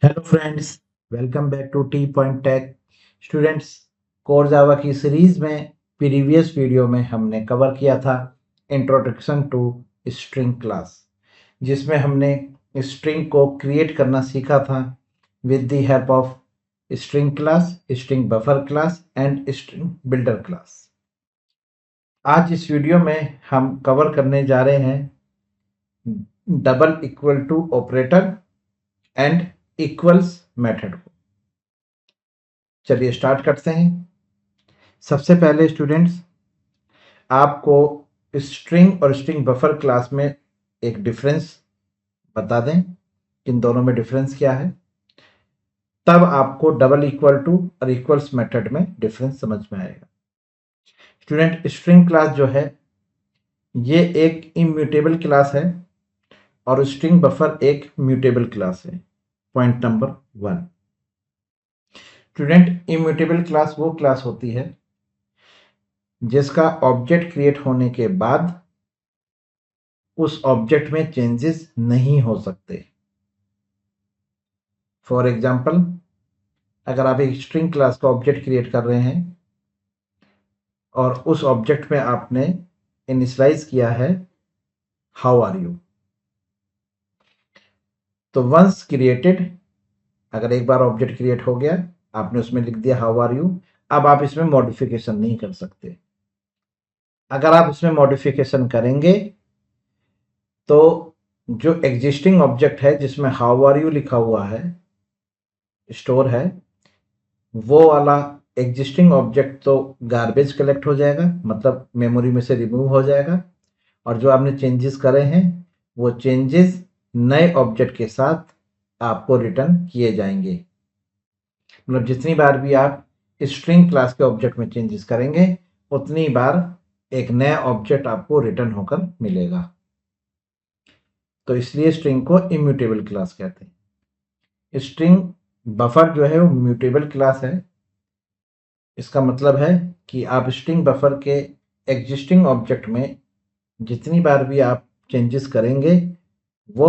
Hello friends, welcome back to T point tech. Students, core Java की series में previous video में हमने cover किया था इंट्रोडक्शन टू स्ट्रिंग क्लास, जिसमें हमने स्ट्रिंग को क्रिएट करना सीखा था with the help of string class, string buffer class and string builder class. आज इस वीडियो में हम कवर करने जा रहे हैं double equal to operator and equals method को। चलिए स्टार्ट करते हैं। सबसे पहले स्टूडेंट्स, आपको स्ट्रिंग और स्ट्रिंग बफर क्लास में एक डिफरेंस बता दें कि इन दोनों में डिफरेंस क्या है, तब आपको डबल इक्वल टू और इक्वल्स मेथड में डिफरेंस समझ में आएगा। स्टूडेंट, स्ट्रिंग क्लास जो है ये एक इम्यूटेबल क्लास है और स्ट्रिंग बफर एक म्यूटेबल क्लास है। Point number 1। Student, immutable class वो क्लास होती है जिसका ऑब्जेक्ट क्रिएट होने के बाद उस ऑब्जेक्ट में चेंजेस नहीं हो सकते। फॉर एग्जाम्पल, अगर आप एक स्ट्रिंग क्लास का ऑब्जेक्ट क्रिएट कर रहे हैं और उस ऑब्जेक्ट में आपने इनिशियलाइज किया है हाउ आर यू, तो वंस क्रिएटेड, अगर एक बार ऑब्जेक्ट क्रिएट हो गया, आपने उसमें लिख दिया हाउ आर यू, अब आप इसमें मॉडिफिकेशन नहीं कर सकते। अगर आप इसमें मॉडिफिकेशन करेंगे तो जो एग्जिस्टिंग ऑब्जेक्ट है जिसमें हाउ आर यू लिखा हुआ है, स्टोर है, वो वाला एग्जिस्टिंग ऑब्जेक्ट तो गार्बेज कलेक्ट हो जाएगा, मतलब मेमोरी में से रिमूव हो जाएगा, और जो आपने चेंजेस करे हैं वो चेंजेस नए ऑब्जेक्ट के साथ आपको रिटर्न किए जाएंगे। मतलब जितनी बार भी आप स्ट्रिंग क्लास के ऑब्जेक्ट में चेंजेस करेंगे उतनी बार एक नया ऑब्जेक्ट आपको रिटर्न होकर मिलेगा। तो इसलिए स्ट्रिंग को इम्यूटेबल क्लास कहते हैं। स्ट्रिंग बफर जो है वो म्यूटेबल क्लास है। इसका मतलब है कि आप स्ट्रिंग बफर के एग्जिस्टिंग ऑब्जेक्ट में जितनी बार भी आप चेंजेस करेंगे वो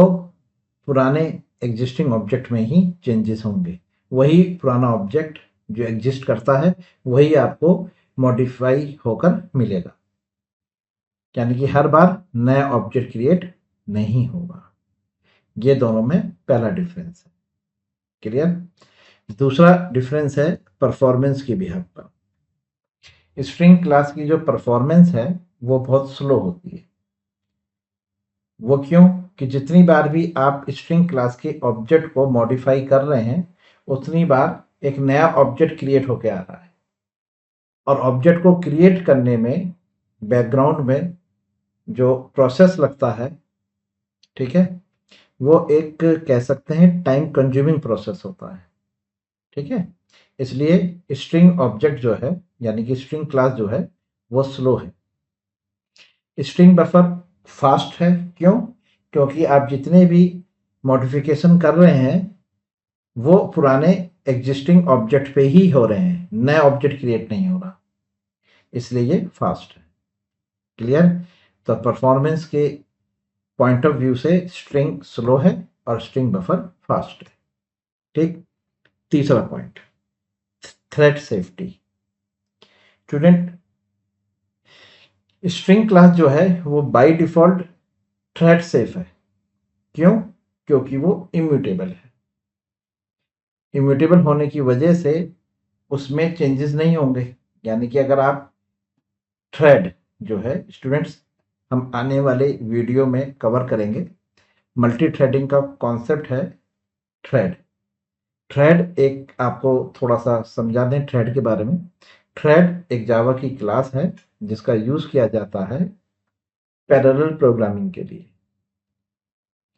पुराने एग्जिस्टिंग ऑब्जेक्ट में ही चेंजेस होंगे। वही पुराना ऑब्जेक्ट जो एग्जिस्ट करता है वही आपको मॉडिफाई होकर मिलेगा, यानी कि हर बार नया ऑब्जेक्ट क्रिएट नहीं होगा। ये दोनों में पहला डिफरेंस है। क्लियर? दूसरा डिफरेंस है परफॉर्मेंस की बिहाफ पर। स्ट्रिंग क्लास की जो परफॉर्मेंस है वो बहुत स्लो होती है। वो क्यों? कि जितनी बार भी आप स्ट्रिंग क्लास के ऑब्जेक्ट को मॉडिफाई कर रहे हैं उतनी बार एक नया ऑब्जेक्ट क्रिएट होकर आ रहा है, और ऑब्जेक्ट को क्रिएट करने में बैकग्राउंड में जो प्रोसेस लगता है, ठीक है, वो एक कह सकते हैं टाइम कंज्यूमिंग प्रोसेस होता है। ठीक है, इसलिए स्ट्रिंग ऑब्जेक्ट जो है यानी कि स्ट्रिंग क्लास जो है वो स्लो है। स्ट्रिंग बफर फास्ट है। क्यों? क्योंकि आप जितने भी मॉडिफिकेशन कर रहे हैं वो पुराने एग्जिस्टिंग ऑब्जेक्ट पे ही हो रहे हैं, नया ऑब्जेक्ट क्रिएट नहीं हो रहा, इसलिए ये फास्ट है। क्लियर? तो परफॉर्मेंस के पॉइंट ऑफ व्यू से स्ट्रिंग स्लो है और स्ट्रिंग बफर फास्ट है। ठीक। तीसरा point, thread safety. Student, string class जो है वो बाय डिफॉल्ट थ्रेड सेफ है। क्यों? क्योंकि वो इम्यूटेबल है। इम्यूटेबल होने की वजह से उसमें चेंजेस नहीं होंगे। यानी कि अगर आप थ्रेड जो है, स्टूडेंट्स, हम आने वाले वीडियो में कवर करेंगे, मल्टी थ्रेडिंग का कॉन्सेप्ट है थ्रेड। थ्रेड एक आपको थोड़ा सा समझा दें थ्रेड के बारे में। थ्रेड एक जावा की क्लास है जिसका यूज किया जाता है पैरेलल प्रोग्रामिंग के लिए।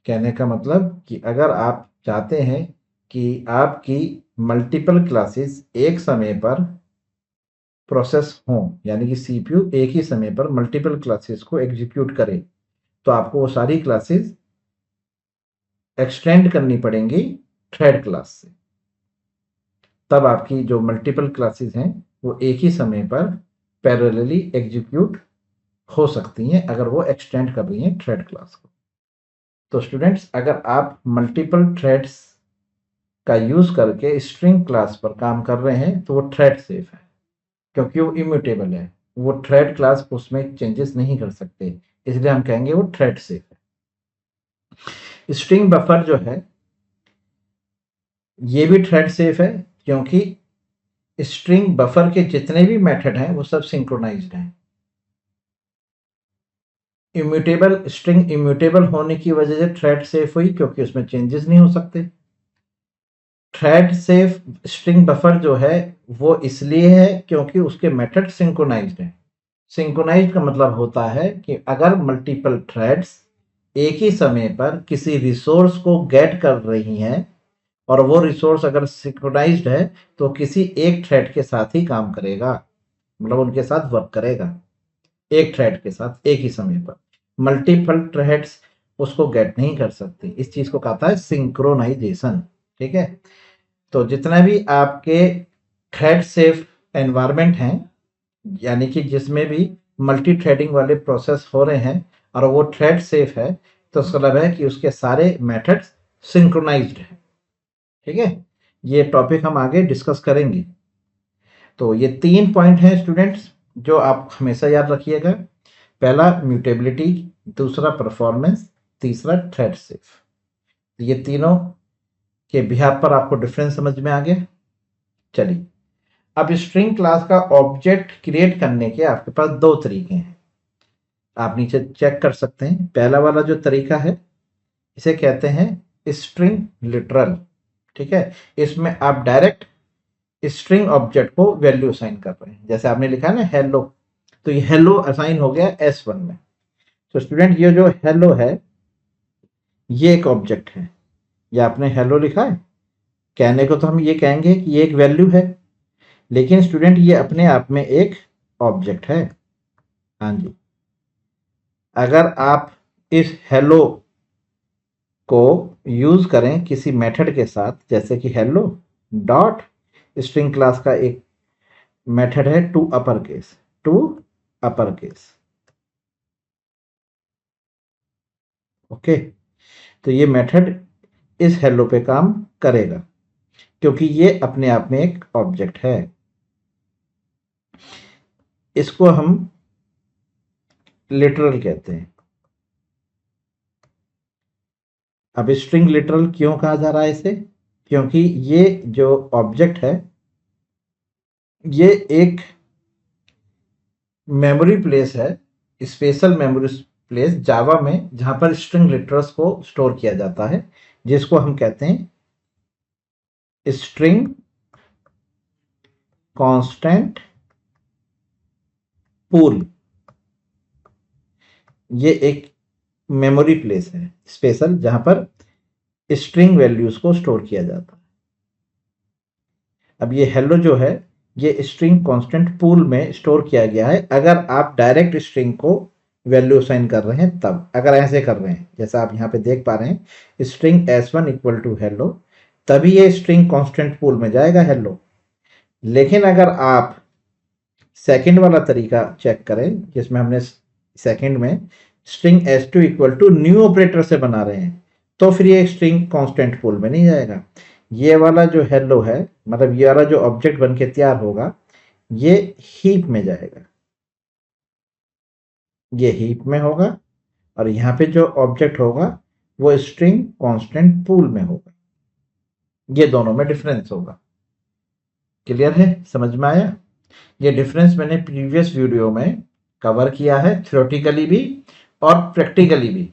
कहने का मतलब कि अगर आप चाहते हैं कि आपकी मल्टीपल क्लासेस एक समय पर प्रोसेस हों, यानी कि सीपीयू एक ही समय पर मल्टीपल क्लासेस को एग्जीक्यूट करे, तो आपको वो सारी क्लासेस एक्सटेंड करनी पड़ेंगी थ्रेड क्लास से। तब आपकी जो मल्टीपल क्लासेस हैं वो एक ही समय पर पैरेलली एग्जीक्यूट हो सकती हैं अगर वो एक्सटेंड कर रही हैं थ्रेड क्लास को। तो स्टूडेंट्स, अगर आप मल्टीपल थ्रेड्स का यूज करके स्ट्रिंग क्लास पर काम कर रहे हैं तो वो थ्रेड सेफ है, क्योंकि वो इम्यूटेबल है, वो थ्रेड क्लास उसमें चेंजेस नहीं कर सकते, इसलिए हम कहेंगे वो थ्रेड सेफ है। स्ट्रिंग बफर जो है ये भी थ्रेड सेफ है, क्योंकि स्ट्रिंग बफर के जितने भी मेथड हैं वो सब सिंक्रोनाइज्ड हैं। इम्यूटेबल स्ट्रिंग इम्यूटेबल होने की वजह से थ्रेड सेफ हुई, क्योंकि उसमें चेंजेस नहीं हो सकते। थ्रेड सेफ स्ट्रिंग बफर जो है वो इसलिए है क्योंकि उसके मेथड सिंक्रोनाइज्ड है। सिंक्रोनाइज्ड का मतलब होता है कि अगर मल्टीपल थ्रेड्स एक ही समय पर किसी रिसोर्स को गेट कर रही हैं और वो रिसोर्स अगर सिंक्रोनाइज्ड है तो किसी एक थ्रेड के साथ ही काम करेगा, मतलब उनके साथ वर्क करेगा, एक थ्रेड के साथ एक ही समय पर। मल्टीपल थ्रेड्स उसको गेट नहीं कर सकती, इस चीज को कहता है सिंक्रोनाइजेशन। ठीक है, तो जितना भी आपके थ्रेड सेफ एनवायरनमेंट हैं, यानी कि जिसमें भी मल्टी थ्रेडिंग वाले प्रोसेस हो रहे हैं और वो थ्रेड सेफ है, तो उसका मतलब है कि उसके सारे मेथड्स सिंक्रोनाइज्ड है। ठीक है, ये टॉपिक हम आगे डिस्कस करेंगे। तो ये 3 पॉइंट हैं स्टूडेंट्स जो आप हमेशा याद रखिएगा। पहला म्यूटेबिलिटी, दूसरा परफॉर्मेंस, तीसरा थ्रेड सेफ। ये तीनों के बिहाफ पर आपको डिफरेंस समझ में आ गया। चलिए, अब स्ट्रिंग क्लास का ऑब्जेक्ट क्रिएट करने के आपके पास 2 तरीके हैं, आप नीचे चेक कर सकते हैं। पहला वाला जो तरीका है इसे कहते हैं स्ट्रिंग लिटरल। ठीक है, इसमें आप डायरेक्ट स्ट्रिंग ऑब्जेक्ट को वैल्यू असाइन कर रहे हैं। जैसे आपने लिखा है ना हेलो, तो ये हेलो असाइन हो गया S1 में। तो स्टूडेंट ये जो हेलो है ये एक ऑब्जेक्ट है, ये आपने हेलो लिखा है, कहने को तो हम ये कहेंगे कि ये एक वैल्यू है, लेकिन स्टूडेंट ये अपने आप में एक ऑब्जेक्ट है। हाँ जी, अगर आप इस हेलो को यूज करें किसी मेथड के साथ, जैसे कि हेलो डॉट स्ट्रिंग क्लास का एक मेथड है टू अपर केस, ओके, तो ये मेथड इस हेलो पे काम करेगा, क्योंकि ये अपने आप में एक ऑब्जेक्ट है। इसको हम लिटरल कहते हैं। अब स्ट्रिंग लिटरल क्यों कहा जा रहा है इसे, क्योंकि ये जो ऑब्जेक्ट है ये एक मेमोरी प्लेस है, स्पेशल मेमोरी प्लेस जावा में, जहां पर स्ट्रिंग लिटरल्स को स्टोर किया जाता है, जिसको हम कहते हैं स्ट्रिंग कांस्टेंट पूल। ये एक मेमोरी प्लेस है स्पेशल, जहां पर स्ट्रिंग वैल्यूज को स्टोर किया जाता है। अब ये हेलो जो है ये स्ट्रिंग कांस्टेंट पूल में स्टोर किया गया है। अगर आप डायरेक्ट स्ट्रिंग को वैल्यू असाइन कर रहे हैं तब, अगर ऐसे कर रहे हैं जैसा आप यहाँ पे देख पा रहे हैं string S1 equal to hello, तभी ये स्ट्रिंग कांस्टेंट पूल में जाएगा हेलो। लेकिन अगर आप सेकंड वाला तरीका चेक करें, जिसमें हमने सेकंड में string S2 equal to new operator से बना रहे हैं, तो फिर ये स्ट्रिंग कांस्टेंट पूल में नहीं जाएगा। ये वाला जो हेलो है, मतलब ये वाला जो ऑब्जेक्ट बन के तैयार होगा, ये हीप में जाएगा, ये हीप में होगा, और यहाँ पे जो ऑब्जेक्ट होगा वो स्ट्रिंग कांस्टेंट पूल में होगा। ये दोनों में डिफरेंस होगा। क्लियर है, समझ में आया? ये डिफरेंस मैंने प्रीवियस वीडियो में कवर किया है, थ्योरेटिकली भी और प्रैक्टिकली भी।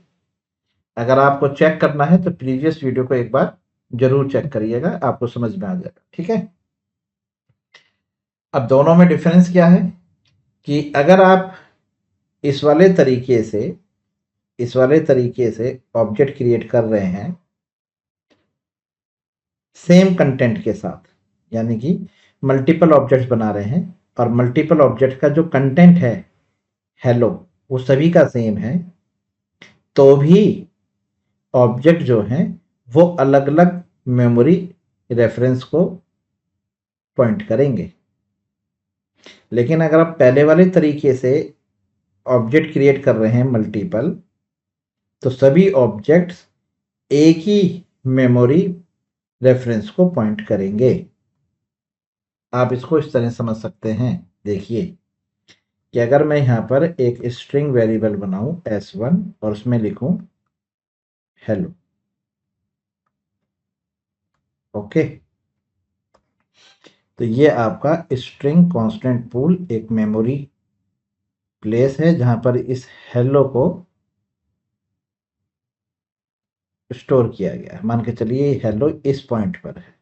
अगर आपको चेक करना है तो प्रीवियस वीडियो को एक बार जरूर चेक करिएगा, आपको समझ में आ जाएगा। ठीक है, अब दोनों में डिफरेंस क्या है कि अगर आप इस वाले तरीके से ऑब्जेक्ट क्रिएट कर रहे हैं सेम कंटेंट के साथ, यानी कि मल्टीपल ऑब्जेक्ट्स बना रहे हैं और मल्टीपल ऑब्जेक्ट का जो कंटेंट है हेलो वो सभी का सेम है, तो भी ऑब्जेक्ट जो हैं वो अलग अलग मेमोरी रेफरेंस को पॉइंट करेंगे। लेकिन अगर आप पहले वाले तरीके से ऑब्जेक्ट क्रिएट कर रहे हैं मल्टीपल, तो सभी ऑब्जेक्ट्स एक ही मेमोरी रेफरेंस को पॉइंट करेंगे। आप इसको इस तरह समझ सकते हैं। देखिए कि अगर मैं यहां पर एक स्ट्रिंग वेरिएबल बनाऊं s1 और उसमें लिखूं हेलो, ओके, तो ये आपका स्ट्रिंग कांस्टेंट पूल एक मेमोरी प्लेस है जहां पर इस हेलो को स्टोर किया गया है। मान के चलिए हेलो इस पॉइंट पर है,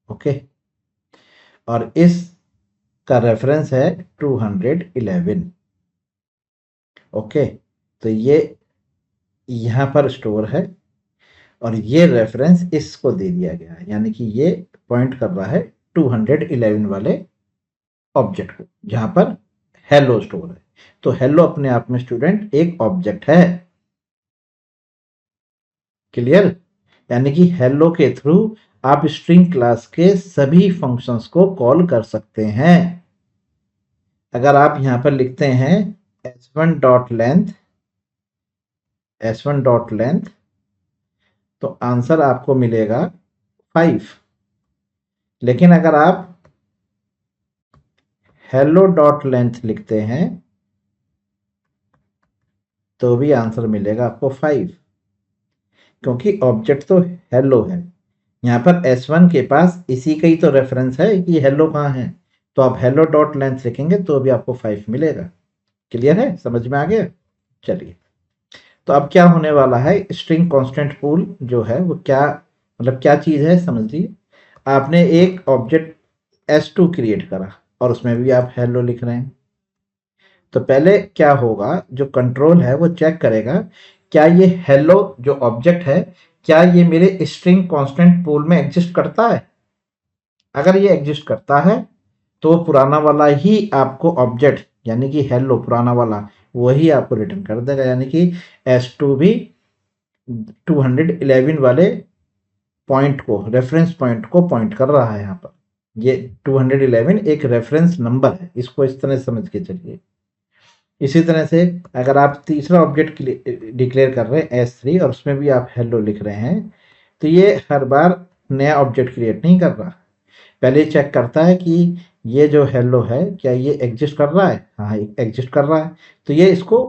ओके, और इस का रेफरेंस है 211, ओके, तो ये यहां पर स्टोर है और ये रेफरेंस इसको दे दिया गया है, यानी कि ये पॉइंट कर रहा है 211 वाले ऑब्जेक्ट को जहां पर हेलो स्टोर है। तो हेलो अपने आप में स्टूडेंट एक ऑब्जेक्ट है। क्लियर? यानी कि हेलो के थ्रू आप स्ट्रिंग क्लास के सभी फंक्शंस को कॉल कर सकते हैं। अगर आप यहां पर लिखते हैं s1 dot length, s1 dot length, तो आंसर आपको मिलेगा 5। लेकिन अगर आप हेलो डॉट लेंथ लिखते हैं तो भी आंसर मिलेगा आपको 5, क्योंकि ऑब्जेक्ट तो हेलो है। यहाँ पर S1 के पास इसी का ही तो रेफरेंस है कि हेलो कहाँ है, तो आप हेलो डॉट लेंथ लिखेंगे तो भी आपको 5 मिलेगा। क्लियर है? समझ में आ गया? चलिए, तो अब क्या होने वाला है, स्ट्रिंग कांस्टेंट पूल जो है वो क्या मतलब क्या चीज़ है समझिए। आपने एक ऑब्जेक्ट S2 क्रिएट करा और उसमें भी आप हेलो लिख रहे हैं, तो पहले क्या होगा, जो कंट्रोल है वो चेक करेगा क्या ये हेलो जो ऑब्जेक्ट है क्या ये मेरे स्ट्रिंग कांस्टेंट पूल में एग्जिस्ट करता है। अगर ये एग्जिस्ट करता है तो पुराना वाला ही आपको ऑब्जेक्ट यानी कि हेलो पुराना वाला वही आपको रिटर्न कर देगा, यानी कि S2 भी 211 वाले पॉइंट को रेफरेंस पॉइंट को पॉइंट कर रहा है। यहाँ पर ये 211 एक रेफरेंस नंबर है, इसको इस तरह समझ के चलिए। इसी तरह से अगर आप तीसरा ऑब्जेक्ट डिक्लेयर कर रहे हैं S3 और उसमें भी आप हेलो लिख रहे हैं, तो ये हर बार नया ऑब्जेक्ट क्रिएट नहीं कर रहा, पहले चेक करता है कि ये जो हेलो है क्या ये एग्जिस्ट कर रहा है। हाँ एग्जिस्ट कर रहा है, तो ये इसको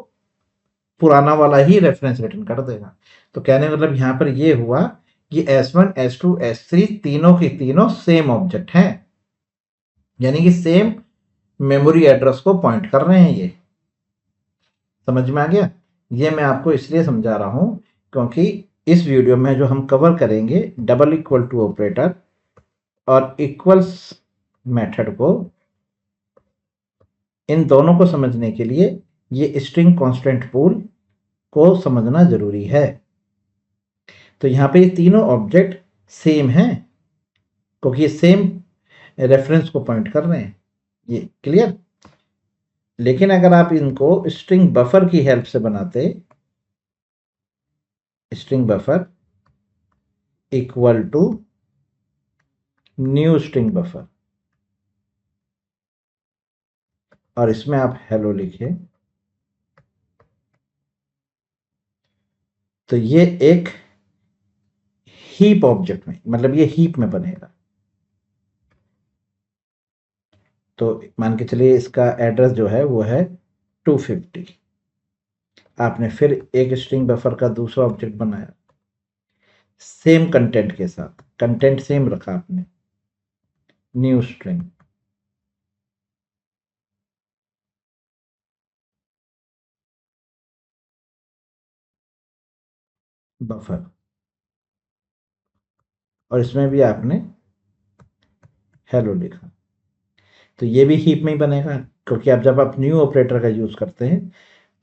पुराना वाला ही रेफरेंस रिटर्न कर देगा। तो कहने का मतलब यहाँ पर ये हुआ कि S1 S2 S3 तीनों के तीनों सेम ऑब्जेक्ट हैं, यानी कि सेम मेमोरी एड्रेस को पॉइंट कर रहे हैं। ये समझ में आ गया? ये मैं आपको इसलिए समझा रहा हूं क्योंकि इस वीडियो में जो हम कवर करेंगे डबल इक्वल टू ऑपरेटर और इक्वल्स मेथड को, इन दोनों को समझने के लिए ये स्ट्रिंग कांस्टेंट पूल को समझना जरूरी है। तो यहाँ पे ये तीनों ऑब्जेक्ट सेम हैं क्योंकि ये सेम रेफरेंस को पॉइंट कर रहे हैं। ये क्लियर? लेकिन अगर आप इनको स्ट्रिंग बफर की हेल्प से बनाते, string buffer equal to new string buffer और इसमें आप हेलो लिखिए, तो ये एक हीप ऑब्जेक्ट में मतलब ये हीप में बनेगा। तो मान के चलिए इसका एड्रेस जो है वो है 250। आपने फिर एक स्ट्रिंग बफर का दूसरा ऑब्जेक्ट बनाया सेम कंटेंट के साथ, कंटेंट सेम रखा आपने, न्यू स्ट्रिंग बफर और इसमें भी आपने हेलो लिखा, तो ये भी हीप में ही बनेगा क्योंकि आप जब आप न्यू ऑपरेटर का यूज करते हैं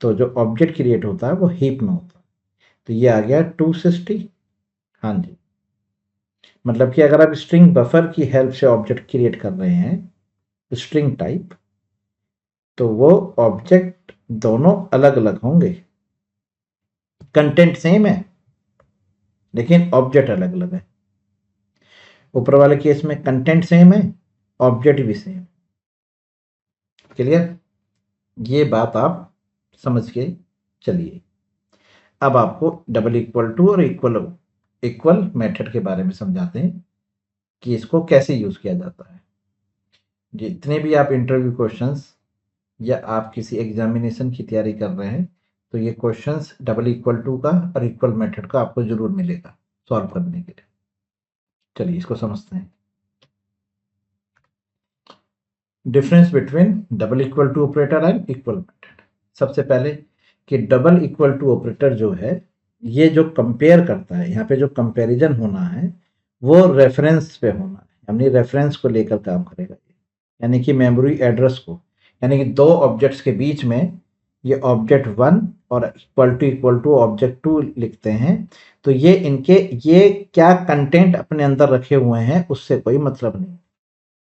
तो जो ऑब्जेक्ट क्रिएट होता है वो हीप में होता है। तो ये आ गया 260। हाँ जी, मतलब कि अगर आप स्ट्रिंग बफर की हेल्प से ऑब्जेक्ट क्रिएट कर रहे हैं स्ट्रिंग टाइप, तो वो ऑब्जेक्ट दोनों अलग अलग होंगे, कंटेंट सेम है लेकिन ऑब्जेक्ट अलग अलग है। ऊपर वाले केस में कंटेंट सेम है, ऑब्जेक्ट भी सेम। क्लियर? ये बात आप समझ के चलिए। अब आपको डबल इक्वल टू और इक्वल इक्वल मेथड के बारे में समझाते हैं कि इसको कैसे यूज किया जाता है। जितने भी आप इंटरव्यू क्वेश्चंस या आप किसी एग्जामिनेशन की तैयारी कर रहे हैं तो ये क्वेश्चंस डबल इक्वल टू का और इक्वल मेथड का आपको जरूर मिलेगा सॉल्व करने के लिए। चलिए इसको समझते हैं। Difference between double equal to operator and equal method. सबसे पहले कि डबल इक्वल टू ऑपरेटर जो है ये जो कंपेयर करता है, यहाँ पे जो कंपैरिजन होना है वो रेफरेंस पे होना है, यानी रेफरेंस को लेकर काम करेगा, यानी कि मेमोरी एड्रेस को, यानी कि दो ऑब्जेक्ट्स के बीच में ये ऑब्जेक्ट 1 और इक्वल टू ऑब्जेक्ट 2 लिखते हैं तो ये इनके ये क्या कंटेंट अपने अंदर रखे हुए हैं उससे कोई मतलब नहीं,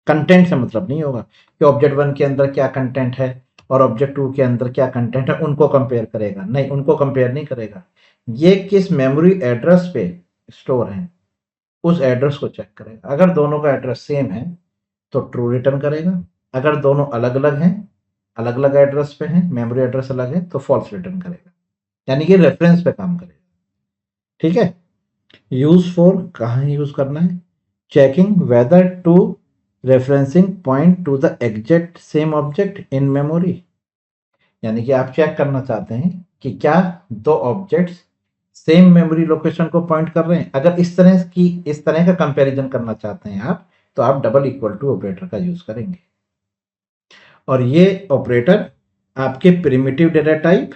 कंटेंट से मतलब नहीं होगा कि ऑब्जेक्ट 1 के अंदर क्या कंटेंट है और ऑब्जेक्ट 2 के अंदर क्या कंटेंट है, उनको कंपेयर करेगा नहीं, उनको कंपेयर नहीं करेगा। ये किस मेमोरी एड्रेस पे स्टोर है उस एड्रेस को चेक करेगा। अगर दोनों का एड्रेस सेम है तो ट्रू रिटर्न करेगा, अगर दोनों अलग अलग हैं, अलग अलग एड्रेस पे हैं, मेमोरी एड्रेस अलग है तो फॉल्स रिटर्न करेगा, यानी कि रेफरेंस पे काम करेगा। ठीक है। यूज फॉर कहाँ यूज करना है, checking whether two referencing point to the exact same object in memory, यानी कि आप चेक करना चाहते हैं कि क्या दो ऑब्जेक्ट्स सेम मेमोरी लोकेशन को पॉइंट कर रहे हैं। अगर इस तरह का कंपैरिजन करना चाहते हैं आप तो आप डबल इक्वल टू ऑपरेटर का यूज करेंगे। और ये ऑपरेटर आपके प्रिमिटिव डेटा टाइप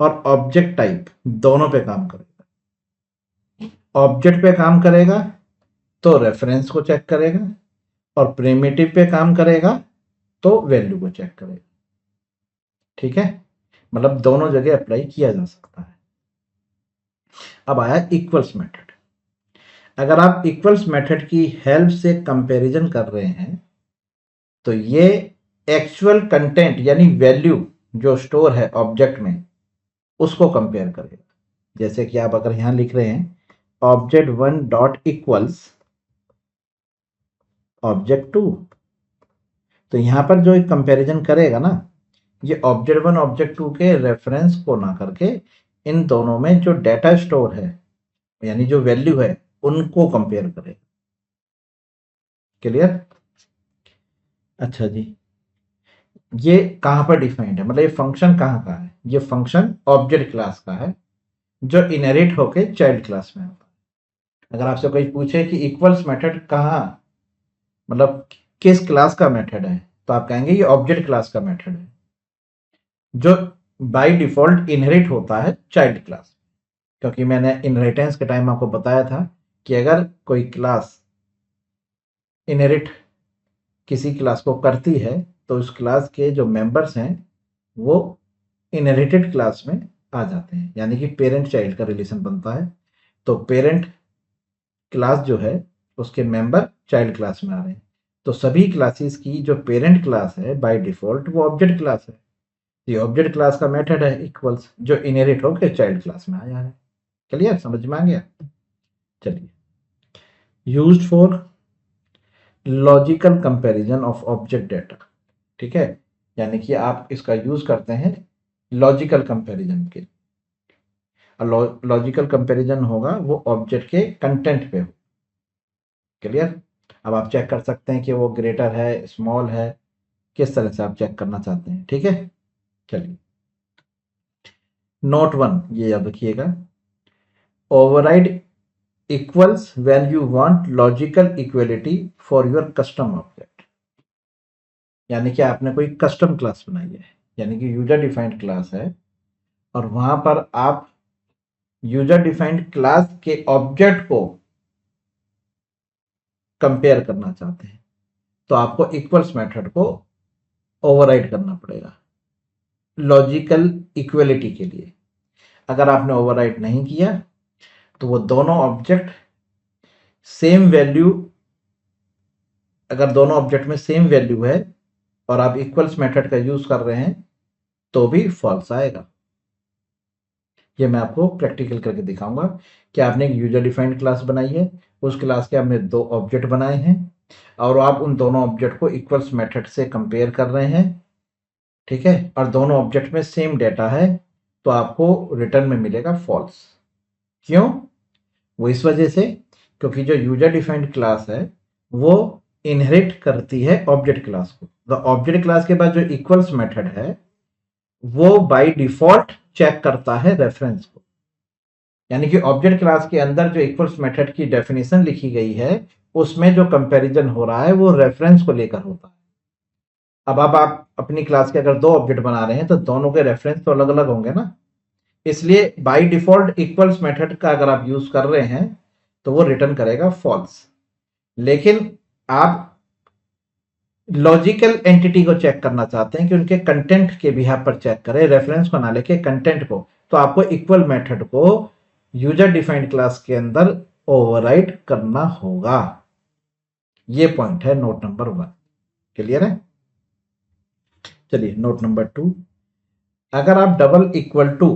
और ऑब्जेक्ट टाइप दोनों पे काम करेगा। ऑब्जेक्ट पे काम करेगा तो रेफरेंस को चेक करेगा और प्रिमिटिव पे काम करेगा तो वैल्यू को चेक करेगा। ठीक है, मतलब दोनों जगह अप्लाई किया जा सकता है। अब आया इक्वल्स मेथड। अगर आप इक्वल्स मेथड की हेल्प से कंपैरिजन कर रहे हैं तो ये एक्चुअल कंटेंट यानी वैल्यू जो स्टोर है ऑब्जेक्ट में उसको कंपेयर करेगा। जैसे कि आप अगर यहां लिख रहे हैं ऑब्जेक्ट 1 डॉट इक्वल्स ऑब्जेक्ट 2, तो यहां पर जो एक कंपैरिजन करेगा ना ये ऑब्जेक्ट 1 ऑब्जेक्ट 2 के रेफरेंस को ना करके इन दोनों में जो डेटा स्टोर है यानी जो वैल्यू है उनको कंपेयर करेगा। क्लियर? अच्छा जी, ये कहां पर डिफाइंड है, मतलब ये फंक्शन कहां का है, ये फंक्शन ऑब्जेक्ट क्लास का है जो इनहेरिट होके चाइल्ड क्लास में होता है। अगर आपसे कोई पूछे कि इक्वल्स मेथड कहाँ, मतलब किस क्लास का मेथड है, तो आप कहेंगे ये ऑब्जेक्ट क्लास का मेथड है जो बाय डिफॉल्ट इनहेरिट होता है चाइल्ड क्लास। क्योंकि मैंने इनहेरिटेंस के टाइम आपको बताया था कि अगर कोई क्लास इनहेरिट किसी क्लास को करती है तो उस क्लास के जो मेंबर्स हैं वो इनहेरिटेड क्लास में आ जाते हैं, यानी कि पेरेंट चाइल्ड का रिलेशन बनता है। तो पेरेंट क्लास जो है उसके मेंबर चाइल्ड क्लास में आ रहे हैं, तो सभी क्लासेस की जो पेरेंट क्लास है बाय डिफॉल्ट वो ऑब्जेक्ट क्लास है। ये ऑब्जेक्ट क्लास का मेथड है इक्वल्स जो इनहेरिट होकर चाइल्ड क्लास में आया है। क्लियर, समझ में आ गया? चलिए, used for logical comparison of object data. ठीक है, यानी कि आप इसका यूज करते हैं लॉजिकल कंपैरिजन के। लॉजिकल कंपैरिजन होगा वो ऑब्जेक्ट के कंटेंट पे हो। क्लियर? अब आप चेक कर सकते हैं कि वो ग्रेटर है, स्मॉल है, किस तरह से आप चेक करना चाहते हैं। ठीक है, चलिए नोट 1 ये याद रखिएगा, override equals when you want logical equality for your custom object. यानी कि आपने कोई कस्टम क्लास बनाई है, यानी कि यूजर डिफाइंड क्लास है और वहां पर आप यूजर डिफाइंड क्लास के ऑब्जेक्ट को कंपेयर करना चाहते हैं तो आपको इक्वल्स मेथड को ओवरराइड करना पड़ेगा लॉजिकल इक्वलिटी के लिए। अगर आपने ओवरराइड नहीं किया तो वो दोनों ऑब्जेक्ट सेम वैल्यू, अगर दोनों ऑब्जेक्ट में सेम वैल्यू है और आप इक्वल्स मेथड का यूज कर रहे हैं तो भी फॉल्स आएगा। ये मैं आपको प्रैक्टिकल करके दिखाऊंगा कि आपने एक यूजर डिफाइंड क्लास बनाई है, उस क्लास के आपने दो ऑब्जेक्ट बनाए हैं और आप उन दोनों ऑब्जेक्ट को इक्वल्स मेथड से कंपेयर कर रहे हैं। ठीक है, और दोनों ऑब्जेक्ट में सेम डेटा है तो आपको रिटर्न में मिलेगा फॉल्स। क्यों? वो इस वजह से क्योंकि जो यूजर डिफाइंड क्लास है वो इनहेरिट करती है ऑब्जेक्ट क्लास को। द ऑब्जेक्ट क्लास के बाद जो इक्वल्स मेथड है वो बाय डिफॉल्ट चेक करता है रेफरेंस को, यानी कि ऑब्जेक्ट क्लास के अंदर जो इक्वल्स मेथड की डेफिनेशन लिखी गई है उसमें जो कंपैरिजन हो रहा है वो रेफरेंस को लेकर होता है। अब आप अपनी क्लास के अगर दो ऑब्जेक्ट बना रहे हैं तो दोनों के रेफरेंस तो अलग अलग होंगे ना, इसलिए बाय डिफॉल्ट इक्वल्स मेथड का अगर आप यूज कर रहे हैं तो वो रिटर्न करेगा फॉल्स। लेकिन आप लॉजिकल एंटिटी को चेक करना चाहते हैं कि उनके कंटेंट के बिहाफ पर चेक करें, रेफरेंस को ना लेके कंटेंट को, तो आपको इक्वल मेथड को यूजर डिफाइंड क्लास के अंदर ओवरराइड करना होगा। ये पॉइंट है नोट नंबर 1। क्लियर है? चलिए नोट नंबर 2, अगर आप डबल इक्वल टू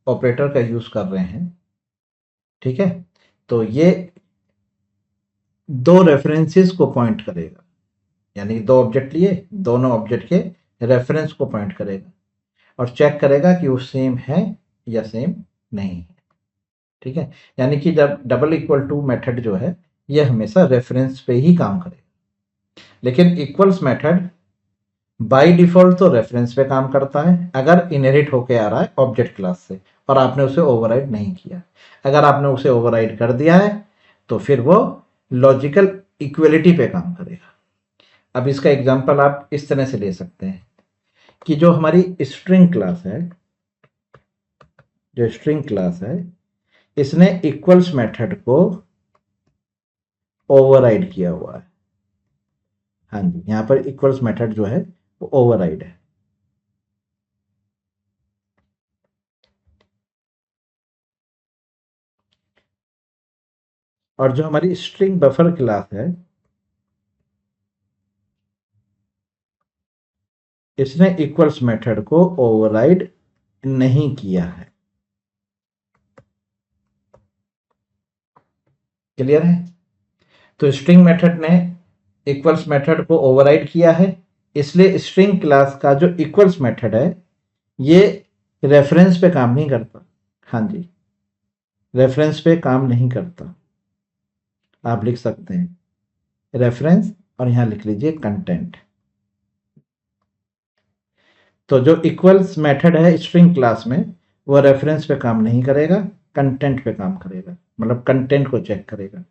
ऑपरेटर का यूज कर रहे हैं, ठीक है, तो ये दो रेफरेंसेस को पॉइंट करेगा, यानी दो ऑब्जेक्ट लिए दोनों ऑब्जेक्ट के रेफरेंस को पॉइंट करेगा और चेक करेगा कि वो सेम है या सेम नहीं है। ठीक है, यानी कि जब डबल इक्वल टू मेथड जो है ये हमेशा रेफरेंस पे ही काम करेगा, लेकिन इक्वल्स मेथड बाय डिफॉल्ट तो रेफरेंस पे काम करता है अगर इनहेरिट होके आ रहा है ऑब्जेक्ट क्लास से और आपने उसे ओवरराइड नहीं किया। अगर आपने उसे ओवरराइड कर दिया है तो फिर वो लॉजिकल इक्वलिटी पे काम करेगा। अब इसका एग्जांपल आप इस तरह से ले सकते हैं कि जो हमारी स्ट्रिंग क्लास है, जो स्ट्रिंग क्लास है इसने इक्वल्स मेथड को ओवरराइड किया हुआ है। हाँ जी, यहां पर इक्वल्स मेथड जो है वो ओवरराइड है। और जो हमारी स्ट्रिंग बफर क्लास है इसने इक्वल्स मेथड को ओवरराइड नहीं किया है। क्लियर है? तो स्ट्रिंग मेथड ने इक्वल्स मेथड को ओवरराइड किया है, इसलिए स्ट्रिंग क्लास का जो इक्वल्स मेथड है ये रेफरेंस पे काम नहीं करता। हाँ जी, रेफरेंस पे काम नहीं करता। आप लिख सकते हैं रेफरेंस और यहां लिख लीजिए कंटेंट। तो जो इक्वल्स मेथड है स्ट्रिंग क्लास में वो रेफरेंस पे काम नहीं करेगा, कंटेंट पे काम करेगा, मतलब कंटेंट को चेक करेगा।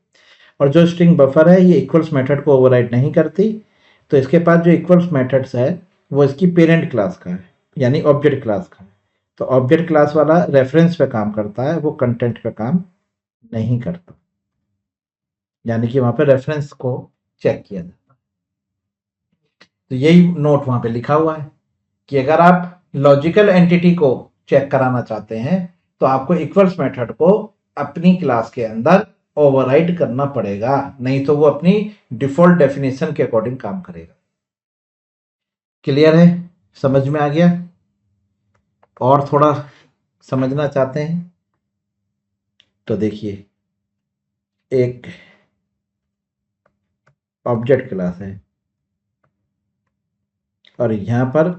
और जो स्ट्रिंग बफर है ये इक्वल्स मेथड को ओवरराइड नहीं करती, तो इसके पास जो इक्वल्स मेथड्स है वो इसकी पेरेंट क्लास का है, यानी ऑब्जेक्ट क्लास का है। तो ऑब्जेक्ट क्लास वाला रेफरेंस पे काम करता है, वो कंटेंट पे काम नहीं करता, यानी कि वहां पे रेफरेंस को चेक किया जाता है। तो यही नोट वहां पे लिखा हुआ है कि अगर आप लॉजिकल एंटिटी को चेक कराना चाहते हैं तो आपको इक्वल्स मेथड को अपनी क्लास के अंदर ओवरराइड करना पड़ेगा, नहीं तो वो अपनी डिफॉल्ट डेफिनेशन के अकॉर्डिंग काम करेगा। क्लियर है? समझ में आ गया? और थोड़ा समझना चाहते हैं तो देखिए, एक ऑब्जेक्ट क्लास है और यहां पर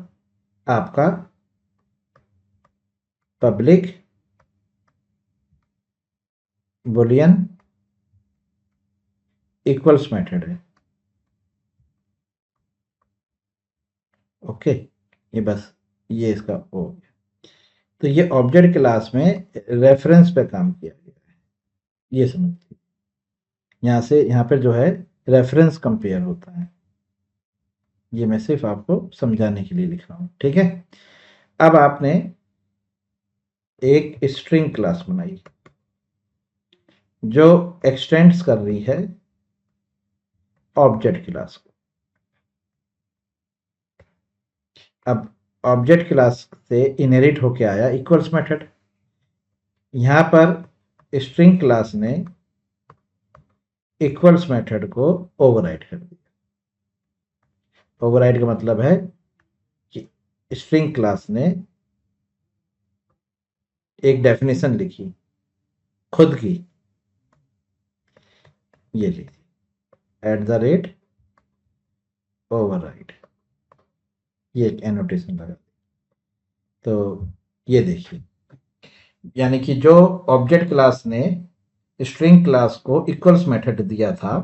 आपका पब्लिक बुलियन इक्वल्स मेथड है। ओके, ये बस ये इसका हो गया। तो ये ऑब्जेक्ट क्लास में रेफरेंस पे काम किया गया है, ये समझिए। यहाँ से यहाँ पे जो है रेफरेंस कंपेयर होता है, ये मैं सिर्फ आपको समझाने के लिए लिख रहा हूँ। ठीक है, अब आपने एक स्ट्रिंग क्लास बनाई जो एक्सटेंड्स कर रही है ऑब्जेक्ट क्लास को। अब ऑब्जेक्ट क्लास से इनहेरिट होके आया इक्वल्स मेथड, यहां पर स्ट्रिंग क्लास ने इक्वल्स मेथड को ओवरराइड कर दिया। ओवरराइड का मतलब है कि स्ट्रिंग क्लास ने एक डेफिनेशन लिखी खुद की, ये लिखी @ ओवरराइड, ये एक एनोटेशन लगा। तो ये देखिए, यानी कि जो ऑब्जेक्ट क्लास ने स्ट्रिंग क्लास को इक्वल्स मेथड दिया था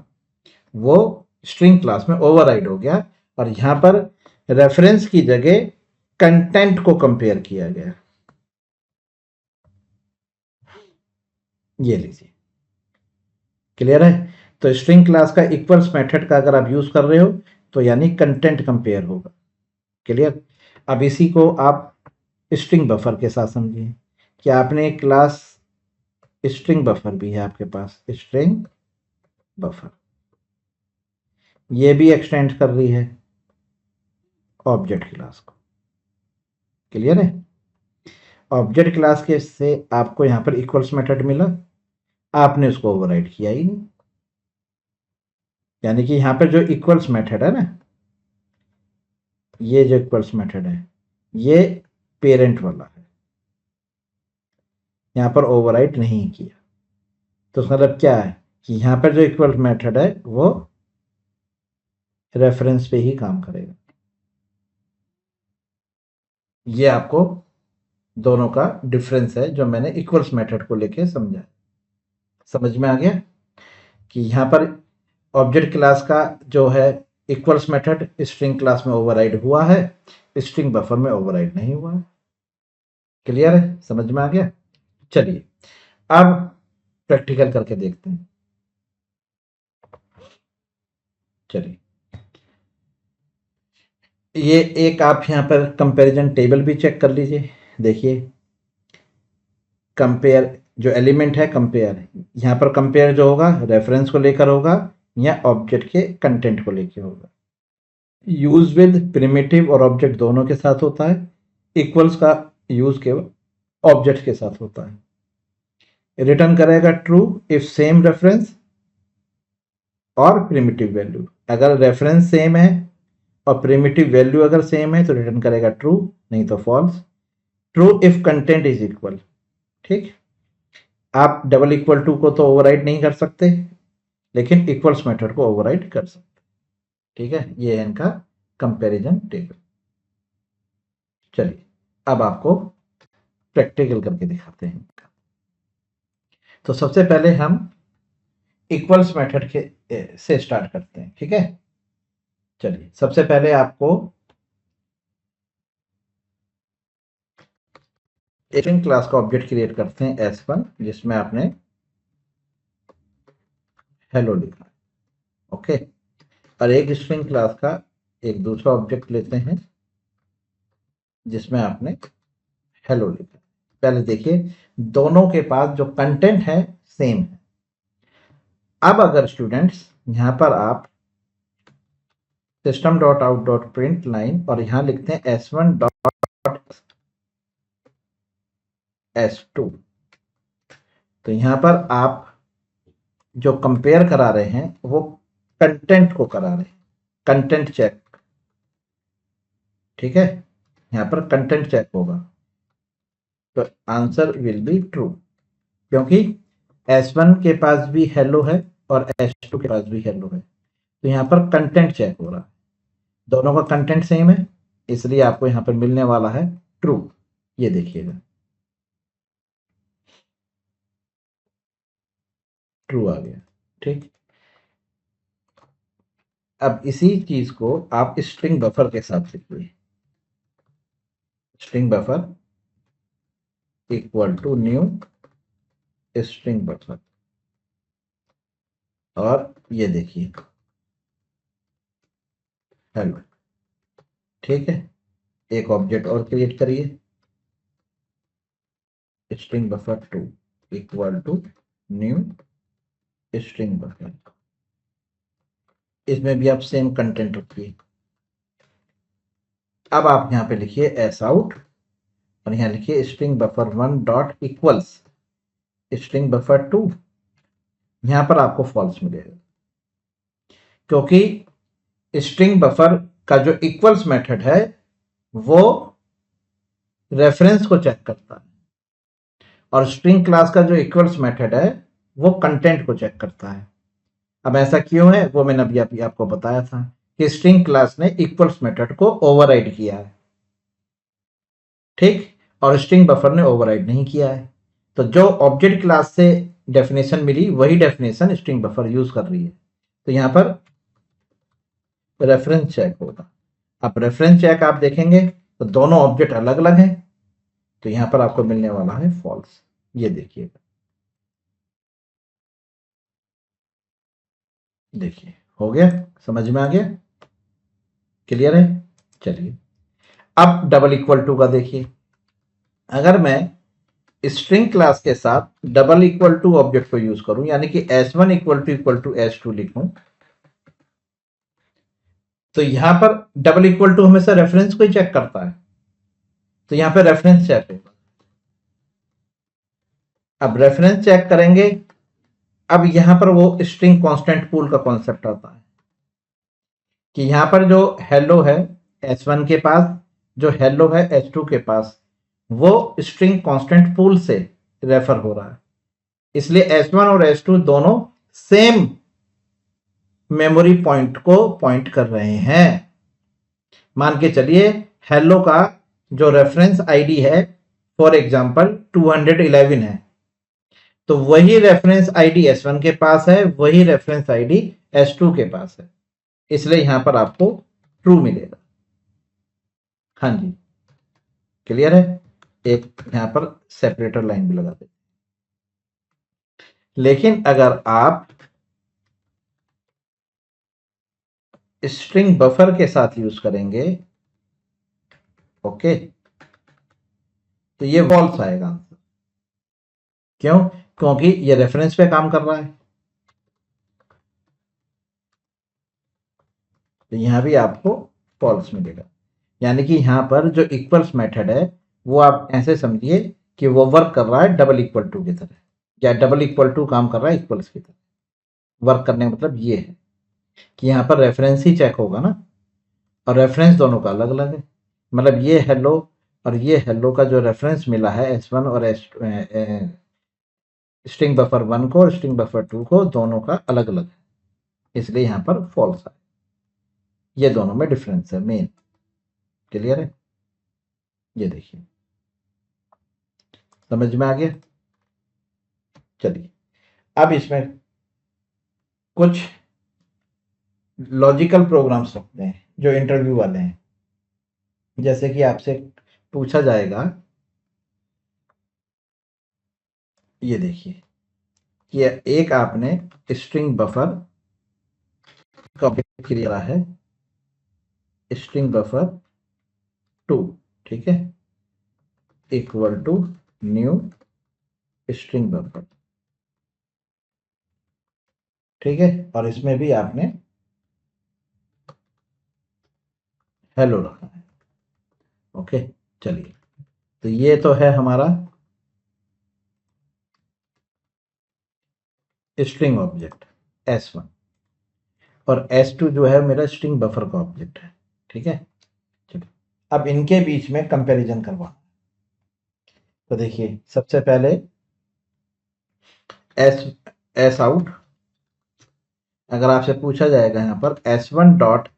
वो स्ट्रिंग क्लास में ओवरराइड हो गया और यहां पर रेफरेंस की जगह कंटेंट को कंपेयर किया गया। ये लीजिए, क्लियर है। तो स्ट्रिंग क्लास का इक्वल्स मेथड का अगर आप यूज कर रहे हो तो यानी कंटेंट कंपेयर होगा। क्लियर। अब इसी को आप स्ट्रिंग बफर के साथ समझिए कि आपने एक क्लास स्ट्रिंग बफर भी है आपके पास, स्ट्रिंग बफर, ये भी एक्सटेंड कर रही है ऑब्जेक्ट क्लास को। क्लियर है। ऑब्जेक्ट क्लास के से आपको यहां पर इक्वल्स मेथड मिला, आपने उसको ओवरराइड किया ही नहीं। यानी कि यहां पर जो इक्वल्स मेथड है ना, ये जो इक्वल्स मेथड है ये पेरेंट वाला है, यहां पर ओवरराइड नहीं किया। तो मतलब क्या है कि यहां पर जो इक्वल मेथड है वो रेफरेंस पे ही काम करेगा। ये आपको दोनों का डिफरेंस है जो मैंने इक्वल्स मेथड को लेके समझा। समझ में आ गया कि यहां पर ऑब्जेक्ट क्लास का जो है इक्वल्स मेथड स्ट्रिंग क्लास में ओवरराइड हुआ है, स्ट्रिंग बफर में ओवरराइड नहीं हुआ है। क्लियर है, समझ में आ गया। चलिए अब प्रैक्टिकल करके देखते हैं। चलिए, ये एक आप यहां पर कंपैरिजन टेबल भी चेक कर लीजिए। देखिए कंपेयर जो एलिमेंट है, कंपेयर, यहां पर कंपेयर जो होगा रेफरेंस को लेकर होगा या ऑब्जेक्ट के कंटेंट को लेकर होगा। यूज विद प्रिमिटिव और ऑब्जेक्ट दोनों के साथ होता है, इक्वल्स का यूज केवल ऑब्जेक्ट के साथ होता है। रिटर्न करेगा ट्रू इफ सेम रेफरेंस और प्रिमिटिव वैल्यू। अगर रेफरेंस सेम है और प्रिमिटिव वैल्यू अगर सेम है तो रिटर्न करेगा ट्रू, नहीं तो false. True if content is equal. ठीक, आप डबल इक्वल टू को तो ओवरराइड नहीं कर सकते, लेकिन इक्वल्स मेथड को ओवरराइड कर सकते। ठीक है, ये है इनका कंपैरिजन टेबल। चलिए अब आपको प्रैक्टिकल करके दिखाते हैं। तो सबसे पहले हम इक्वल्स मेथड के से स्टार्ट करते हैं। ठीक है, चलिए सबसे पहले आपको स्ट्रिंग क्लास का ऑब्जेक्ट क्रिएट करते हैं S1, जिसमें आपने हेलो लिखा है। ओके, और एक स्ट्रिंग क्लास का एक दूसरा ऑब्जेक्ट लेते हैं जिसमें आपने हेलो लिखा है। पहले देखिए दोनों के पास जो कंटेंट है सेम है। अब अगर स्टूडेंट्स यहां पर आप system dot out dot print line और यहां लिखते हैं S1 डॉट S2, तो यहां पर आप जो कंपेयर करा रहे हैं वो कंटेंट को करा रहे हैं, कंटेंट चेक। ठीक है, यहां पर कंटेंट चेक होगा तो आंसर विल बी ट्रू, क्योंकि S1 के पास भी हेलो है और S2 के पास भी हेलो है, तो यहां पर कंटेंट चेक हो रहा है, दोनों का कंटेंट सेम है, इसलिए आपको यहां पर मिलने वाला है ट्रू। ये देखिएगा ट्रू आ गया। ठीक, अब इसी चीज को आप स्ट्रिंग बफर के साथ लिखिए। String buffer equal to new string buffer, और ये देखिए हेलो। ठीक है, एक ऑब्जेक्ट और क्रिएट करिए, string buffer 2 equal to new string buffer. इसमें भी आप सेम कंटेंट रखिए। अब आप यहां पे लिखिए एस आउट और यहां लिखिए string buffer 1 dot equals string buffer 2। यहां पर आपको फॉल्स मिलेगा, क्योंकि स्ट्रिंग बफर का जो इक्वल्स मेथड है वो रेफरेंस को चेक करता है और स्ट्रिंग क्लास का जो इक्वल्स मेथड है वो कंटेंट को चेक करता है। अब ऐसा क्यों है वो मैंने अभी आपको बताया था कि स्ट्रिंग क्लास ने इक्वल्स मेथड को ओवरराइड किया है। ठीक, और स्ट्रिंग बफर ने ओवरराइड नहीं किया है। तो जो ऑब्जेक्ट क्लास से डेफिनेशन मिली वही डेफिनेशन स्ट्रिंग बफर यूज कर रही है। तो यहाँ पर रेफरेंस चेक होगा। अब रेफरेंस चेक आप देखेंगे तो दोनों ऑब्जेक्ट अलग अलग हैं, तो यहाँ पर आपको मिलने वाला है फॉल्स। ये देखिएगा, देखिए हो गया, समझ में आ गया, क्लियर है। चलिए अब डबल इक्वल टू का देखिए, अगर मैं स्ट्रिंग क्लास के साथ डबल इक्वल टू ऑब्जेक्ट को यूज करूं, यानी कि s1 इक्वल टू s2 लिखूं, तो यहां पर डबल इक्वल टू हमेशा रेफरेंस को ही चेक करता है, तो यहां पर रेफरेंस चेक होगा। अब रेफरेंस चेक करेंगे, अब यहां पर वो स्ट्रिंग कांस्टेंट पूल का कॉन्सेप्ट आता है कि यहां पर जो हेलो है s1 के पास, जो हेलो है s2 के पास, वो स्ट्रिंग कांस्टेंट पूल से रेफर हो रहा है, इसलिए s1 और s2 दोनों सेम मेमोरी पॉइंट को पॉइंट कर रहे हैं। मान के चलिए हेलो का जो रेफरेंस आईडी है फॉर एग्जांपल 211 है, तो वही रेफरेंस आईडी s1 के पास है, वही रेफरेंस आईडी s2 के पास है, इसलिए यहां पर आपको ट्रू मिलेगा। हाँ जी, क्लियर है। एक यहां पर सेपरेटर लाइन भी लगा दे। लेकिन अगर आप स्ट्रिंग बफर के साथ यूज करेंगे, ओके, तो ये फॉल्स आएगा आंसर। क्यों? क्योंकि ये रेफरेंस पे काम कर रहा है, तो यहां भी आपको फॉल्स मिलेगा। यानी कि यहां पर जो इक्वल्स मेथड है वो आप ऐसे समझिए कि वो वर्क कर रहा है डबल इक्वल टू की तरह, या डबल इक्वल टू काम कर रहा है इक्वल्स की तरह। वर्क करने का मतलब ये है कि यहाँ पर रेफरेंस ही चेक होगा ना, और रेफरेंस दोनों का अलग अलग है। मतलब ये हेलो और ये हेलो का जो रेफरेंस मिला है s1 और स्ट्रिंग बफर 1 को और स्ट्रिंग बफर 2 को, दोनों का अलग अलग है, इसलिए यहाँ पर फॉल्स है। ये दोनों में डिफरेंस है मेन। क्लियर है? ये देखिए, समझ में आ गया। चलिए अब इसमें कुछ लॉजिकल प्रोग्राम्स रखते हैं जो इंटरव्यू वाले हैं। जैसे कि आपसे पूछा जाएगा, ये देखिए कि एक आपने स्ट्रिंग बफर का क्रिया है, स्ट्रिंग बफर 2, ठीक है, equal to new string buffer, ठीक है, और इसमें भी आपने हेलो रखा है। ओके, चलिए, तो ये तो है हमारा स्ट्रिंग ऑब्जेक्ट s1, और s2 जो है मेरा स्ट्रिंग बफर का ऑब्जेक्ट है, ठीक है। चलिए अब इनके बीच में कंपैरिजन करवा। तो देखिए सबसे पहले एस आउट, अगर आपसे पूछा जाएगा यहाँ पर s1 डॉट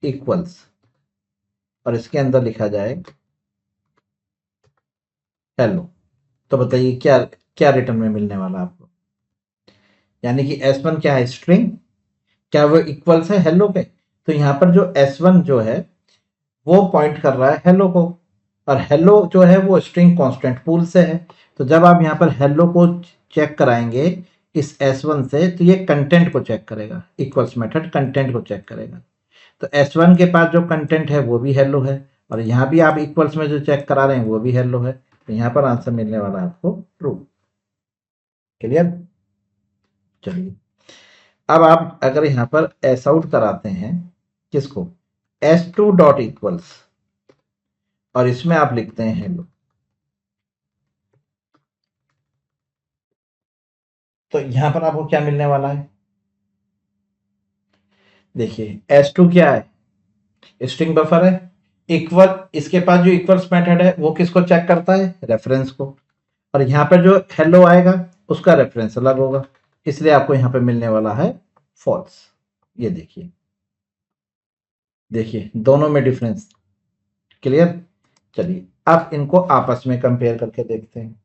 इक्वल्स, और इसके अंदर लिखा जाए हेलो, तो बताइए क्या क्या रिटर्न में मिलने वाला आपको। यानी कि s1 क्या है, स्ट्रिंग, क्या वो इक्वल्स है हेलो के, तो यहाँ पर जो s1 जो है वो पॉइंट कर रहा है हेलो को, और हेलो जो है वो स्ट्रिंग कांस्टेंट पूल से है। तो जब आप यहाँ पर हेलो को चेक कराएंगे इस s1 से, तो ये कंटेंट को चेक करेगा, इक्वल्स मेथड कंटेंट को चेक करेगा। तो s1 के पास जो कंटेंट है वो भी हेलो है, और यहाँ भी आप इक्वल्स में जो चेक करा रहे हैं वो भी हेलो है, तो यहाँ पर आंसर मिलने वाला है आपको ट्रू। क्लियर? चलिए अब आप अगर यहाँ पर एस आउट कराते हैं किसको, s2 डॉट इक्वल्स, और इसमें आप लिखते हैं हेलो, तो यहां पर आपको क्या मिलने वाला है। देखिए s2 क्या है, स्ट्रिंग बफर है, इक्वल, इसके पास जो इक्वल्स मेथड है वो किसको चेक करता है, रेफरेंस को, और यहाँ पर जो हेलो आएगा उसका रेफरेंस अलग होगा, इसलिए आपको यहाँ पे मिलने वाला है फॉल्स। ये देखिए, देखिए दोनों में डिफरेंस। क्लियर? चलिए अब इनको आपस में कंपेयर करके देखते हैं।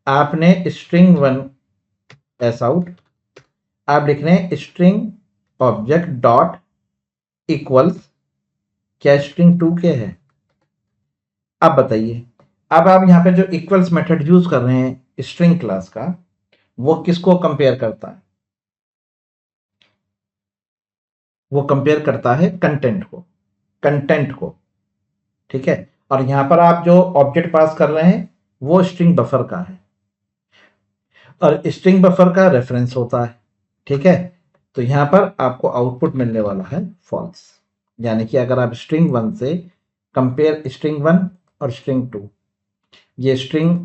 आपने स्ट्रिंग 1 एस आउट, आप लिख रहे हैं स्ट्रिंग ऑब्जेक्ट डॉट इक्वल्स, क्या स्ट्रिंग 2 के है? अब बताइए, अब आप यहाँ पे जो इक्वल्स मेथड यूज कर रहे हैं स्ट्रिंग क्लास का, वो किसको कंपेयर करता है? वो कंपेयर करता है कंटेंट को, कंटेंट को, ठीक है। और यहां पर आप जो ऑब्जेक्ट पास कर रहे हैं वो स्ट्रिंग बफर का है, और स्ट्रिंग बफर का रेफरेंस होता है, ठीक है। तो यहां पर आपको आउटपुट मिलने वाला है फॉल्स, यानी कि अगर आप स्ट्रिंग 1 से कंपेयर स्ट्रिंग 1 और स्ट्रिंग 2, ये स्ट्रिंग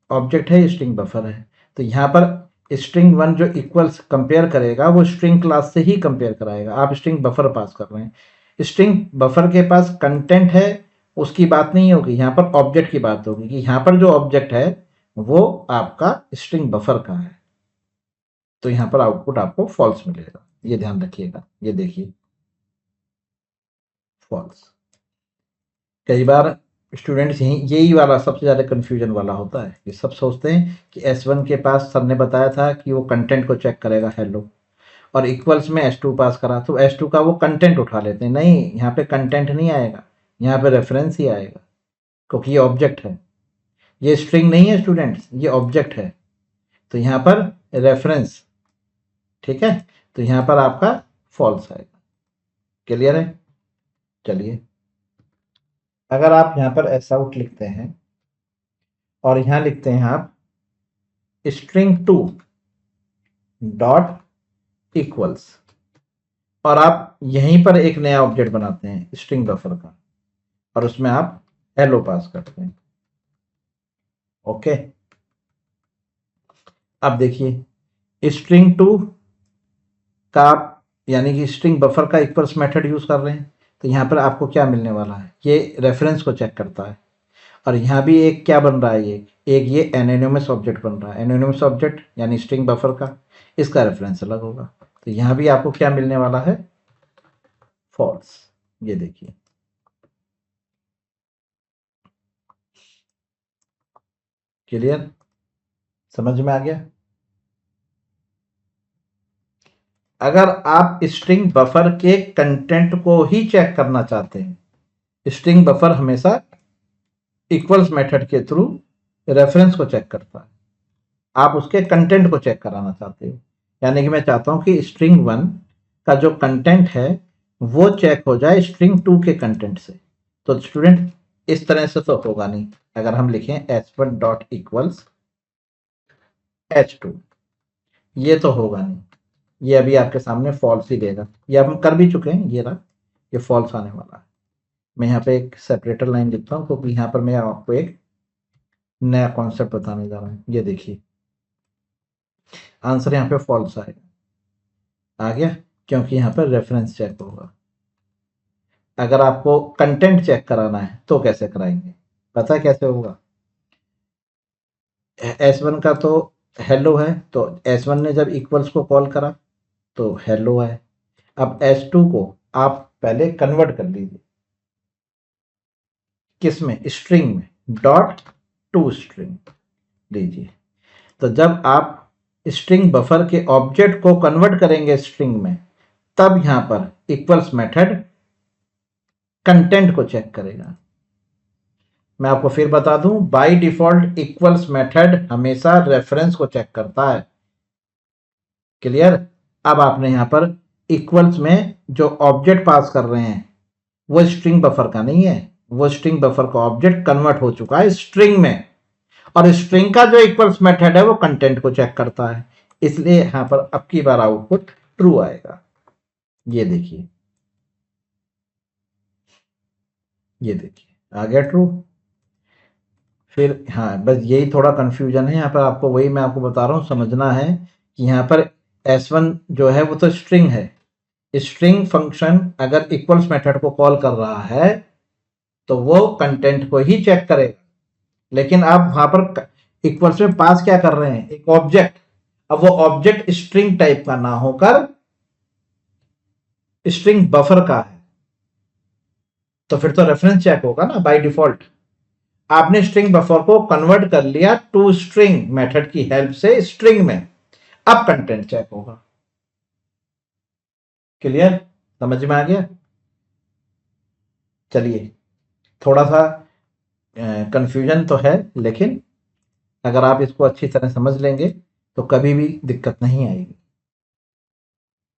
ऑब्जेक्ट है, स्ट्रिंग बफर है, तो यहां पर स्ट्रिंग 1 जो इक्वल्स कंपेयर करेगा वो स्ट्रिंग क्लास से ही कंपेयर कराएगा। आप स्ट्रिंग बफर पास कर रहे हैं, स्ट्रिंग बफर के पास कंटेंट है, उसकी बात नहीं होगी, यहाँ पर ऑब्जेक्ट की बात होगी कि यहाँ पर जो ऑब्जेक्ट है वो आपका स्ट्रिंग बफर का है, तो यहाँ पर आउटपुट आपको फॉल्स मिलेगा, ये ध्यान रखिएगा। ये देखिए फॉल्स। कई बार स्टूडेंट्स यही वाला सबसे ज़्यादा कन्फ्यूजन वाला होता है, ये सब सोचते हैं कि S1 के पास सर ने बताया था कि वो कंटेंट को चेक करेगा हेलो, और इक्वल्स में S2 पास करा तो S2 का वो कंटेंट उठा लेते हैं। नहीं, यहाँ पे कंटेंट नहीं आएगा, यहाँ पे रेफरेंस ही आएगा, क्योंकि ये ऑब्जेक्ट है, ये स्ट्रिंग नहीं है स्टूडेंट्स, ये ऑब्जेक्ट है, तो यहाँ पर रेफरेंस, ठीक है, तो यहाँ पर आपका फॉल्स आएगा। क्लियर है? चलिए, अगर आप यहाँ पर एस आउट लिखते हैं और यहाँ लिखते हैं आप स्ट्रिंग 2 डॉट इक्वल्स, और आप यहीं पर एक नया ऑब्जेक्ट बनाते हैं स्ट्रिंग बफर का, और उसमें आप हेलो पास करते हैं, ओके। अब देखिए स्ट्रिंग 2 का आप यानी कि स्ट्रिंग बफर का इक्वल्स मेथड यूज कर रहे हैं, तो यहाँ पर आपको क्या मिलने वाला है? ये रेफरेंस को चेक करता है, और यहाँ भी एक क्या बन रहा है, ये एनोनिमस ऑब्जेक्ट बन रहा है। एनोनिमस ऑब्जेक्ट यानी स्ट्रिंग बफर का, इसका रेफरेंस अलग होगा, तो यहाँ भी आपको क्या मिलने वाला है? फॉल्स। ये देखिए, क्लियर? समझ में आ गया? अगर आप स्ट्रिंग बफर के कंटेंट को ही चेक करना चाहते हैं, स्ट्रिंग बफर हमेशा इक्वल्स मेथड के थ्रू रेफरेंस को चेक करता है, आप उसके कंटेंट को चेक कराना चाहते हो, यानी कि मैं चाहता हूं कि स्ट्रिंग 1 का जो कंटेंट है वो चेक हो जाए स्ट्रिंग 2 के कंटेंट से, तो स्टूडेंट इस तरह से तो होगा नहीं। अगर हम लिखें s1 डॉट इक्वल्स h2, ये तो होगा नहीं, ये अभी आपके सामने फॉल्स ही देगा, ये हम कर भी चुके हैं, ये रहा, ये फॉल्स आने वाला है। मैं यहाँ पे एक सेपरेटर लाइन लिखता हूँ, क्योंकि यहाँ पर मैं आपको एक नया कॉन्सेप्ट बताने जा रहा हूँ। ये देखिए आंसर यहाँ पे फॉल्स आएगा, आ गया, क्योंकि यहाँ पर रेफरेंस चेक होगा। अगर आपको कंटेंट चेक कराना है तो कैसे कराएंगे? पता है कैसे होगा? S1 का तो हेलो है, तो S1 ने जब इक्वल्स को कॉल करा तो हेलो है। अब S2 को आप पहले कन्वर्ट कर लीजिए, किस में? स्ट्रिंग में, डॉट टू स्ट्रिंग लीजिए। तो जब आप स्ट्रिंग बफर के ऑब्जेक्ट को कन्वर्ट करेंगे स्ट्रिंग में, तब यहां पर इक्वल्स मेथड कंटेंट को चेक करेगा। मैं आपको फिर बता दूं, बाय डिफॉल्ट इक्वल्स मेथड हमेशा रेफरेंस को चेक करता है। क्लियर? अब आपने यहां पर इक्वल्स में जो ऑब्जेक्ट पास कर रहे हैं वो स्ट्रिंग बफर का नहीं है, वो स्ट्रिंग बफर का ऑब्जेक्ट कन्वर्ट हो चुका है स्ट्रिंग में, और स्ट्रिंग का जो इक्वल्स मेथड है वो कंटेंट को चेक करता है, इसलिए यहां पर अब की बार आउटपुट ट्रू आएगा। ये देखिए, ये देखिए आ गया ट्रू। फिर हाँ, बस यही थोड़ा कंफ्यूजन है यहाँ पर, आपको वही मैं आपको बता रहा हूँ, समझना है कि यहाँ पर S1 जो है वो तो स्ट्रिंग है, स्ट्रिंग फंक्शन अगर इक्वल्स मेथड को कॉल कर रहा है तो वो कंटेंट को ही चेक करेगा, लेकिन आप वहां पर इक्वल्स में पास क्या कर रहे हैं? एक ऑब्जेक्ट। अब वो ऑब्जेक्ट स्ट्रिंग टाइप का ना होकर स्ट्रिंग बफर का है, तो फिर तो रेफरेंस चेक होगा ना बाय डिफॉल्ट। आपने स्ट्रिंग बफर को कन्वर्ट कर लिया टू स्ट्रिंग मेथड की हेल्प से स्ट्रिंग में, अब कंटेंट चेक होगा। क्लियर, समझ में आ गया? चलिए, थोड़ा सा कंफ्यूजन तो है, लेकिन अगर आप इसको अच्छी तरह समझ लेंगे तो कभी भी दिक्कत नहीं आएगी।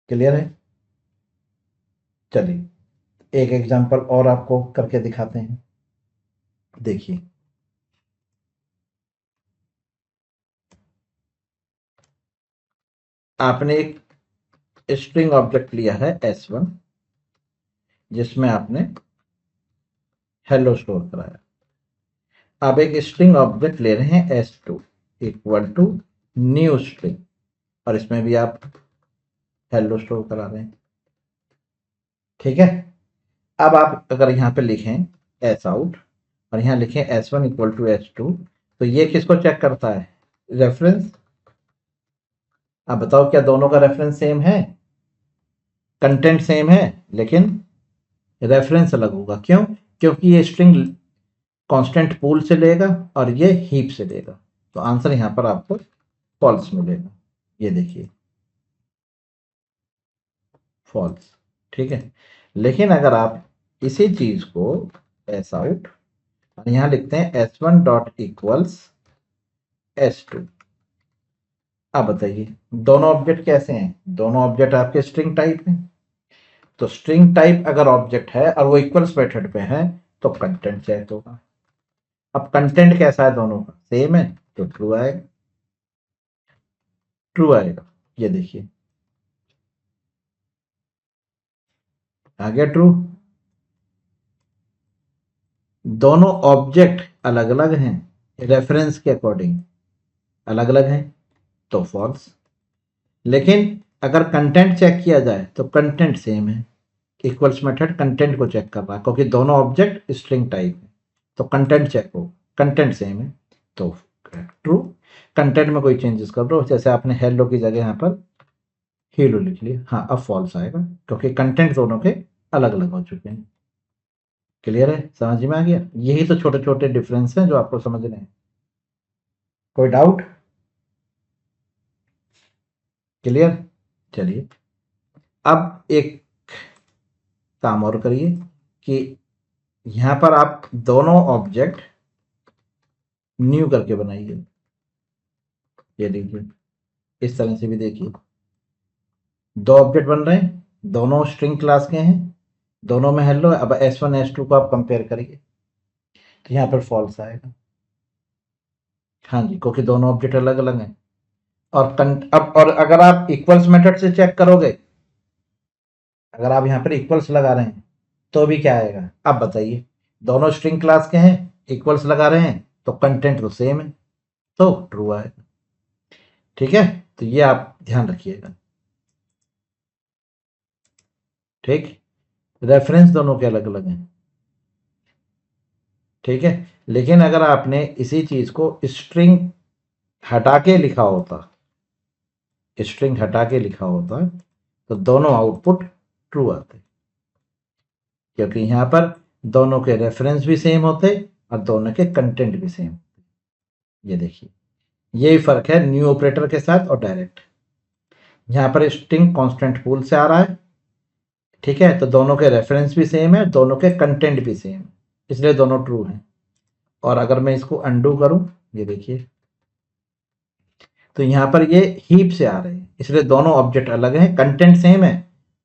क्लियर है? चलिए एक एग्जांपल और आपको करके दिखाते हैं। देखिए, आपने एक स्ट्रिंग ऑब्जेक्ट लिया है S1, जिसमें आपने हेलो स्टोर कराया। अब एक स्ट्रिंग ऑब्जेक्ट ले रहे हैं S2 equal to new string, और इसमें भी आप हेलो स्टोर करा रहे हैं। ठीक है, अब आप अगर यहाँ पे लिखें एस आउट और यहाँ लिखें S1 इक्वल टू S2, तो ये किसको चेक करता है? रेफरेंस। अब बताओ, क्या दोनों का रेफरेंस सेम है? कंटेंट सेम है, लेकिन रेफरेंस अलग होगा। क्यों? क्योंकि ये स्ट्रिंग कांस्टेंट पूल से लेगा और ये हीप से लेगा, तो आंसर यहाँ पर आपको फॉल्स मिलेगा। ये देखिए, फॉल्स। ठीक है, लेकिन अगर आप इसी चीज को एस आउट और यहाँ लिखते हैं S1 डॉट इक्वल्स S2, अब बताइए दोनों ऑब्जेक्ट कैसे हैं? दोनों ऑब्जेक्ट आपके स्ट्रिंग टाइप हैं। तो स्ट्रिंग टाइप अगर ऑब्जेक्ट है और वो इक्वल्स मेथड पे है तो कंटेंट चेक होगा। अब कंटेंट कैसा है? दोनों का सेम है, तो ट्रू आएगा। ट्रू आएगा, ये देखिए आ गया ट्रू। दोनों ऑब्जेक्ट अलग अलग हैं, रेफरेंस के अकॉर्डिंग अलग अलग हैं, तो फॉल्स। लेकिन अगर कंटेंट चेक किया जाए तो कंटेंट सेम है। इक्वल्स मेथड कंटेंट को चेक कर रहा है, क्योंकि दोनों ऑब्जेक्ट स्ट्रिंग टाइप है, तो कंटेंट चेक हो, कंटेंट सेम है, तो ट्रू। कंटेंट में कोई चेंजेस कर दो, जैसे आपने हेलो की जगह यहाँ पर हीरो लिख लिया, हाँ अब फॉल्स आएगा, क्योंकि कंटेंट दोनों के अलग अलग हो चुके हैं। क्लियर है? समझ में आ गया? यही तो छोटे छोटे डिफरेंस हैं जो आपको समझने हैं। कोई डाउट? क्लियर? चलिए, अब एक काम और करिए कि यहां पर आप दोनों ऑब्जेक्ट न्यू करके बनाइए। ये देखिए, इस तरह से भी देखिए, दो ऑब्जेक्ट बन रहे हैं, दोनों स्ट्रिंग क्लास के हैं, दोनों में हेलो है। अब S1 S2 को आप कंपेयर करिए, तो यहाँ पर फॉल्स आएगा। हाँ जी, क्योंकि दोनों ऑब्जेक्ट अलग अलग हैं। और अब और अगर आप इक्वल्स मेथड से चेक करोगे, अगर आप यहाँ पर इक्वल्स लगा रहे हैं तो भी क्या आएगा? अब बताइए, दोनों स्ट्रिंग क्लास के हैं, इक्वल्स लगा रहे हैं, तो कंटेंट तो सेम है, तो ट्रू आएगा। ठीक है, तो ये आप ध्यान रखिएगा। ठीक, रेफरेंस दोनों के अलग अलग हैं। ठीक है, लेकिन अगर आपने इसी चीज को स्ट्रिंग हटा के लिखा होता, स्ट्रिंग हटा के लिखा होता, तो दोनों आउटपुट ट्रू आते, क्योंकि यहां पर दोनों के रेफरेंस भी सेम होते और दोनों के कंटेंट भी सेम। ये देखिए, यही फर्क है न्यू ऑपरेटर के साथ और डायरेक्ट। यहां पर स्ट्रिंग कांस्टेंट पूल से आ रहा है, ठीक है, तो दोनों के रेफरेंस भी सेम है, दोनों के कंटेंट भी सेम, इसलिए दोनों ट्रू हैं। और अगर मैं इसको अंडू करूं, ये देखिए, तो यहां पर ये हीप से आ रहे हैं, इसलिए दोनों ऑब्जेक्ट अलग हैं, कंटेंट सेम है,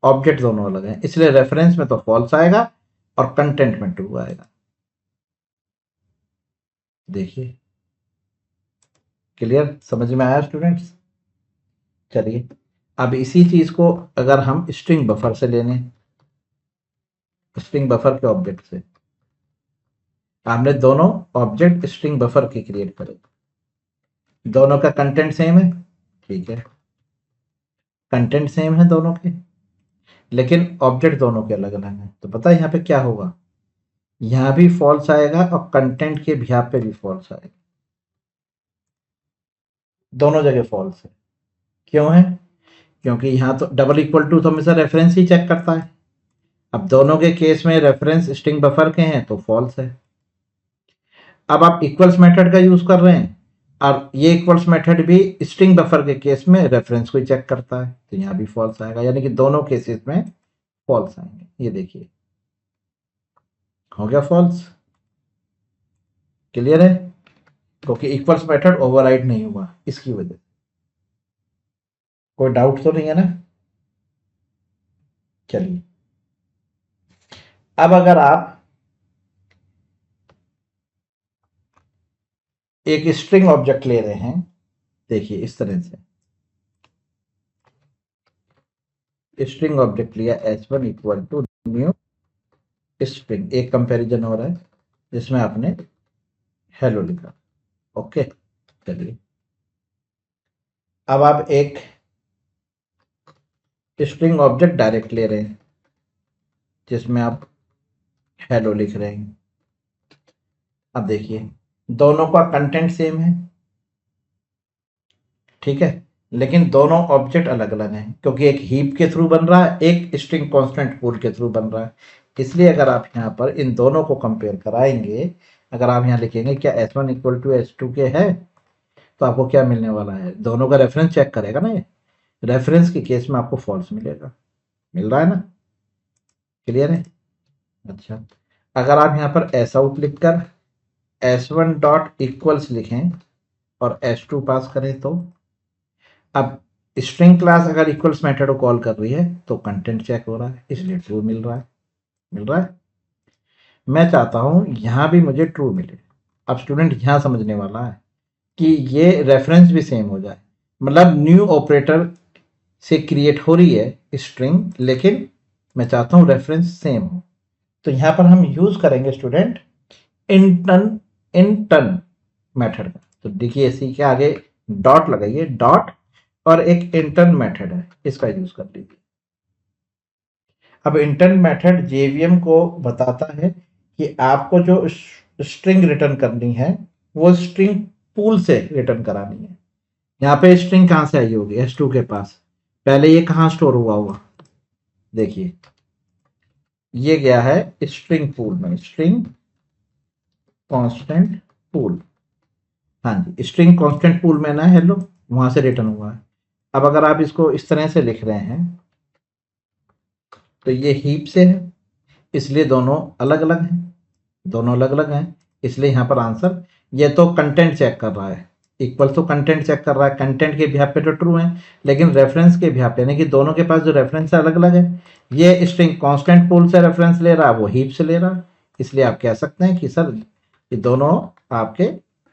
ऑब्जेक्ट दोनों अलग हैं, इसलिए रेफरेंस में तो फॉल्स आएगा और कंटेंट में ट्रू आएगा। देखिए, क्लियर? समझ में आया स्टूडेंट्स? चलिए, अब इसी चीज को अगर हम स्ट्रिंग बफर से लेने, स्ट्रिंग बफर के ऑब्जेक्ट से, हमने दोनों ऑब्जेक्ट स्ट्रिंग बफर के क्रिएट करे, दोनों का कंटेंट सेम है, ठीक है, कंटेंट सेम है दोनों के, लेकिन ऑब्जेक्ट दोनों के अलग अलग हैं, तो पता है यहाँ पे क्या होगा? यहाँ भी फॉल्स आएगा और कंटेंट के बिहाफ पे भी फॉल्स आएगा, दोनों जगह फॉल्स है। क्यों है? क्योंकि यहाँ तो डबल इक्वल टू तो हमेशा रेफरेंस ही चेक करता है। अब दोनों के केस में रेफरेंस स्ट्रिंग बफर के हैं तो फॉल्स है। अब आप इक्वल्स मेथड का यूज कर रहे हैं और ये इक्वल्स मेथड भी स्ट्रिंग बफर के केस में रेफरेंस को ही चेक करता है, तो यहाँ भी फॉल्स आएगा, यानी कि दोनों केसेस में फॉल्स आएंगे। ये देखिए हो गया फॉल्स। क्लियर है, क्योंकि इक्वल्स मेथड ओवरराइड नहीं हुआ इसकी वजह। कोई डाउट तो नहीं है ना? चलिए, अब अगर आप एक स्ट्रिंग ऑब्जेक्ट ले रहे हैं, देखिए इस तरह से स्ट्रिंग ऑब्जेक्ट लिया s1 equal to new string, एक कंपैरिजन हो रहा है जिसमें आपने हेलो लिखा। ओके, चलिए अब आप एक स्ट्रिंग ऑब्जेक्ट डायरेक्ट ले रहे हैं जिसमें आप हेलो लिख रहे हैं। अब देखिए दोनों का कंटेंट सेम है, ठीक है, लेकिन दोनों ऑब्जेक्ट अलग अलग हैं, क्योंकि एक हीप के थ्रू बन रहा है, एक स्ट्रिंग कांस्टेंट पूल के थ्रू बन रहा है। इसलिए अगर आप यहाँ पर इन दोनों को कंपेयर कराएंगे, अगर आप यहाँ लिखेंगे क्या s1 इक्वल टू s2 के है, तो आपको क्या मिलने वाला है, दोनों का रेफरेंस चेक करेगा ना, ये रेफरेंस के केस में आपको फॉल्स मिलेगा। मिल रहा है ना? क्लियर है? अच्छा, अगर आप यहाँ पर एस आउट लिखकर s1 डॉट इक्वल्स लिखें और s2 पास करें, तो अब स्ट्रिंग क्लास अगर इक्वल्स मेथड को कॉल कर रही है तो कंटेंट चेक हो रहा है, इसलिए ट्रू मिल रहा है। मिल रहा है? मैं चाहता हूं यहां भी मुझे ट्रू मिले। अब स्टूडेंट यहां समझने वाला है कि ये रेफरेंस भी सेम हो जाए, मतलब न्यू ऑपरेटर से क्रिएट हो रही है स्ट्रिंग, लेकिन मैं चाहता हूं रेफरेंस सेम हो। तो यहां पर हम यूज करेंगे स्टूडेंट इंटर्न मेथड का। तो देखिए इसी के आगे डॉट लगाइए, डॉट और एक इंटर्न मेथड है, इसका यूज कर लीजिए। अब इंटर्न मेथड जेवीएम को बताता है कि आपको जो स्ट्रिंग रिटर्न करनी है वो स्ट्रिंग पूल से रिटर्न करानी है। यहाँ पे स्ट्रिंग कहां से आई होगी, s2 के पास, पहले ये कहां स्टोर हुआ होगा, देखिए ये गया है स्ट्रिंग पूल में, स्ट्रिंग कांस्टेंट पूल। हाँ जी, स्ट्रिंग कांस्टेंट पूल में ना हेलो, वहां से रिटर्न हुआ है। अब अगर आप इसको इस तरह से लिख रहे हैं तो ये हीप से है, इसलिए दोनों अलग अलग हैं, दोनों अलग अलग हैं, इसलिए यहाँ पर आंसर, ये तो कंटेंट चेक कर रहा है, इक्वल तो कंटेंट चेक कर रहा है, कंटेंट के बिहाफ पे तो ट्रू है, लेकिन रेफरेंस के बिहाफ पे, यानी कि दोनों के पास जो रेफरेंस है अलग अलग है। ये स्ट्रिंग कांस्टेंट पूल से रेफरेंस ले रहा है, वो हीप से ले रहा है, इसलिए आप कह सकते हैं कि सर ये दोनों आपके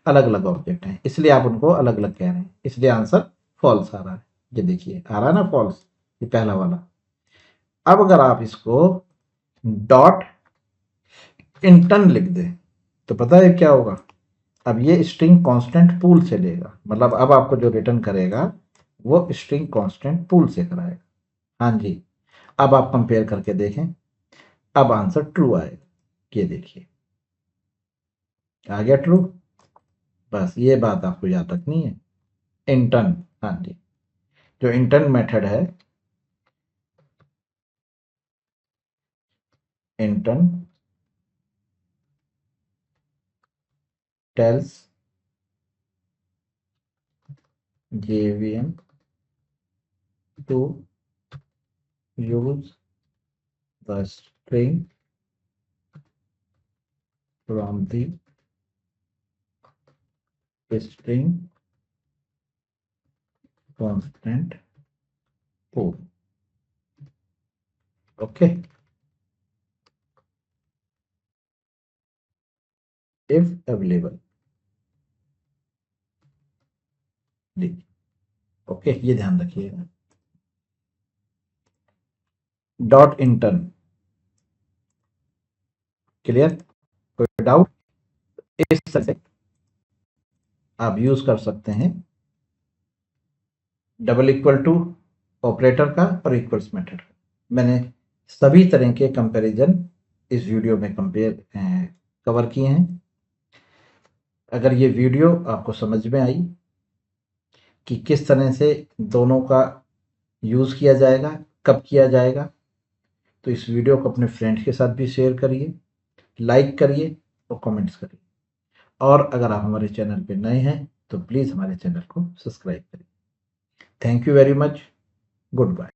अलग अलग ऑब्जेक्ट हैं, इसलिए आप उनको अलग अलग कह रहे हैं, इसलिए आंसर फॉल्स आ रहा है। ये देखिए आ रहा है ना फॉल्स, ये पहला वाला। अब अगर आप इसको डॉट इंटर्न लिख दे तो पता है क्या होगा, अब ये स्ट्रिंग कांस्टेंट पूल से लेगा, मतलब अब आपको जो रिटर्न करेगा वो स्ट्रिंग कांस्टेंट पूल से कराएगा। हाँ जी, अब आप कंपेयर करके देखें, अब आंसर ट्रू आएगा। ये देखिए आ गया ट्रू। बस ये बात आपको याद रखनी है, इंटर्न। हाँ जी, जो इंटर्न मेथड है, intern tells JVM to use the string from the string constant pool. Okay, if available. Okay, ये ध्यान रखिएगा। Dot intern, clear? कोई डाउट? इस तरह से आप यूज कर सकते हैं डबल इक्वल टू ऑपरेटर का और इक्वल्स मेथड का। मैंने सभी तरह के कंपैरिजन इस वीडियो में कवर किए हैं। अगर ये वीडियो आपको समझ में आई कि किस तरह से दोनों का यूज किया जाएगा, कब किया जाएगा, तो इस वीडियो को अपने फ्रेंड्स के साथ भी शेयर करिए, लाइक करिए और कमेंट्स करिए। और अगर आप हमारे चैनल पे नए हैं तो प्लीज़ हमारे चैनल को सब्सक्राइब करिए। Thank you very much. Good bye.